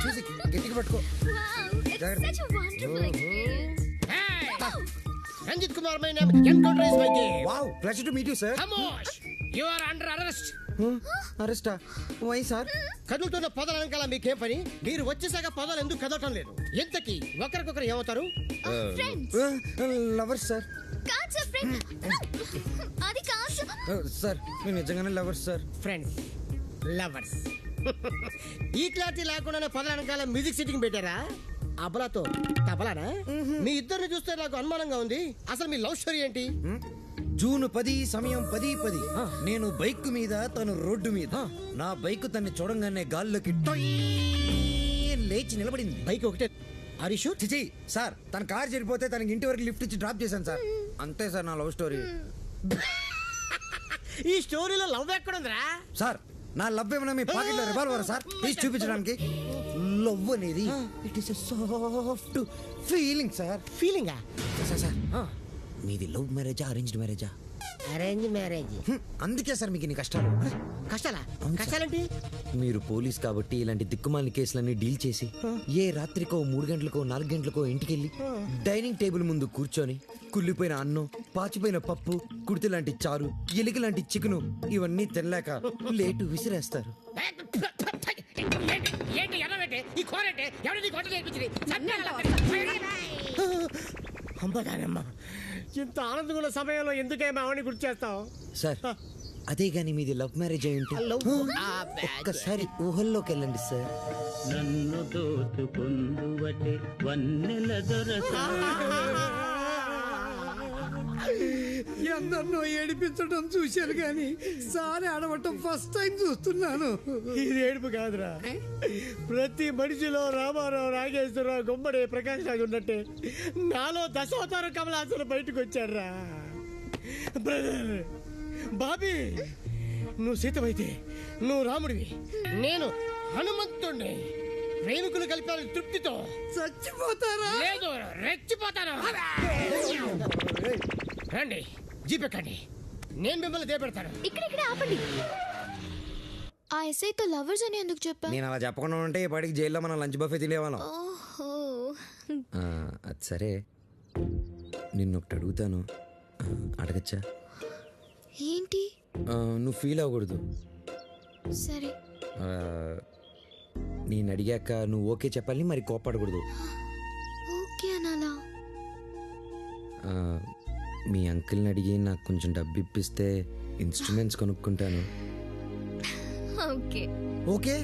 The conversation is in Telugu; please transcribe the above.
చూసి గట్టిగా పట్టుకో. Ranjit Kumar, my name. Encounter is my game. Wow, pleasure to meet you sir. Khamosh! You are under arrest. అరెస్టా? Why sir? కదులుతున్న పదాల వెనకాల మీకేం పని? మీరు వచ్చేసాక పదాలు ఎందుకు కదలటం లేదు? ఎంతకి ఒకరికొకరు ఏమవుతారు? Lovers sir. అది కాదు సార్, మేము నిజంగానే లవర్స్ సార్. Friends, lovers. ఈ క్లారిటీ లేకుండానే పదాల వెనకాల మ్యూజిక్ సిట్టింగ్ పెట్టారా? అబలాతో తబలానా? మీ ఇద్దరిని చూస్తే నాకు అనుమానంగా ఉంది. అసలు మీ లవ్ స్టోరీ ఏంటి? జూన్ 10 సమయం 10:10. నేను బైక్ మీద, తను రోడ్డు మీద. నా బైక్ తన్ని చూడంగానే గాల్లోకి లేచి నిలబడింది. బైక్ ఒకటే. హరీష్ చిచి సార్, తన కార్ చెడిపోతే తనకి ఇంటి వరకు లిఫ్ట్ ఇచ్చి డ్రాప్ చేశాను సార్. అంతే సార్ నా లవ్ స్టోరీ. ఈ స్టోరీలో లవ్ ఎక్కడుందిరా? సార్, నా లవ్ ఏమన్నా మీ పాకెట్లో రివాల్వర్ సార్ తీసి చూపించడానికి? లవ్ అనేది it is soft feeling sir. ఫీలింగా? సార్ సార్, మీది లవ్ మ్యారేజా అరేంజ్డ్ మ్యారేజా? Arrange marriage. అందుకే సార్ మీకు ఇన్ని కష్టాలు. కష్టాలా? కష్టాలేంటి? మీరు పోలీస్ కాబట్టి ఇలాంటి దిక్కుమాలిన కేసులన్నీ డీల్ చేసి ఏ రాత్రికో 3 గంటలకో 4 గంటలకో ఇంటికెళ్ళి డైనింగ్ టేబుల్ ముందు కూర్చొని కుళ్ళిపోయిన అన్నం, పాచిపోయిన పప్పు, కుడితి లాంటి చారు, ఎలుక లాంటి చికెను ఇవన్నీ తినలేక లేటు విసిరేస్తారు. అమ్మగానమ్మా, ఇంత ఆనందంగా ఉన్న సమయంలో ఎందుకేమో ఆవిడని గుర్తు చేస్తావు సార్? అదే గాని మీది లవ్ మ్యారేజ్ అయి ఉంటే ఒక్కసారి ఊహల్లోకి వెళ్ళండి సార్. నన్ను దోచుకుందువటే వన్నెల దొరసా. ఎందరినో ఏడిపించడం చూశాను కానీ సారి ఆడవటం ఫస్ట్ టైం చూస్తున్నాను. ఇది ఏడుపు కాదురా. ప్రతి మనిషిలో రామారావు, నాగేశ్వరరావు, గుమ్మడి, ప్రకాష్ రాజు ఉన్నట్టే నాలో దశావతారం కమలాసన బయటకు వచ్చారా. బ్రదర్ బాబీ, నువ్వు సీతమైతే నువ్వు రాముడివి, నేను హనుమంతుణ్ణి. ప్రేమికులు కలిపాలని తృప్తితో చచ్చిపోతారా? లేదు, రెచ్చిపోతాను. రండి, జీపెక్కండి, నేను మిమ్మల్ని దేపెడతాను. ఇక్కడ ఆపండి. ఆ ఎస్ఐతో లవర్స్ అని ఎందుకు చెప్పా? నేను అలా చెప్పకుండా ఉంటే ఈ పాటికి జైల్లో మనం లంచ్ బఫే తినేవాళ్ళం. ఓహో, అది సరే, నిన్నొకటి అడుగుతాను, అడగచ్చా? ఏంటి? నువ్వు ఫీల్ అవ్వకూడదు. సరే. నేను అడిగాక నువ్వు ఓకే చెప్పాలి, మరి కోప్పడకూడదు. ఓకే అనాలా? మీ అంకుల్ని అడిగి నాకు కొంచెం డబ్బు ఇప్పిస్తే ఇన్స్ట్రుమెంట్స్ కొనుక్కుంటాను. ఓకే. ఓకే.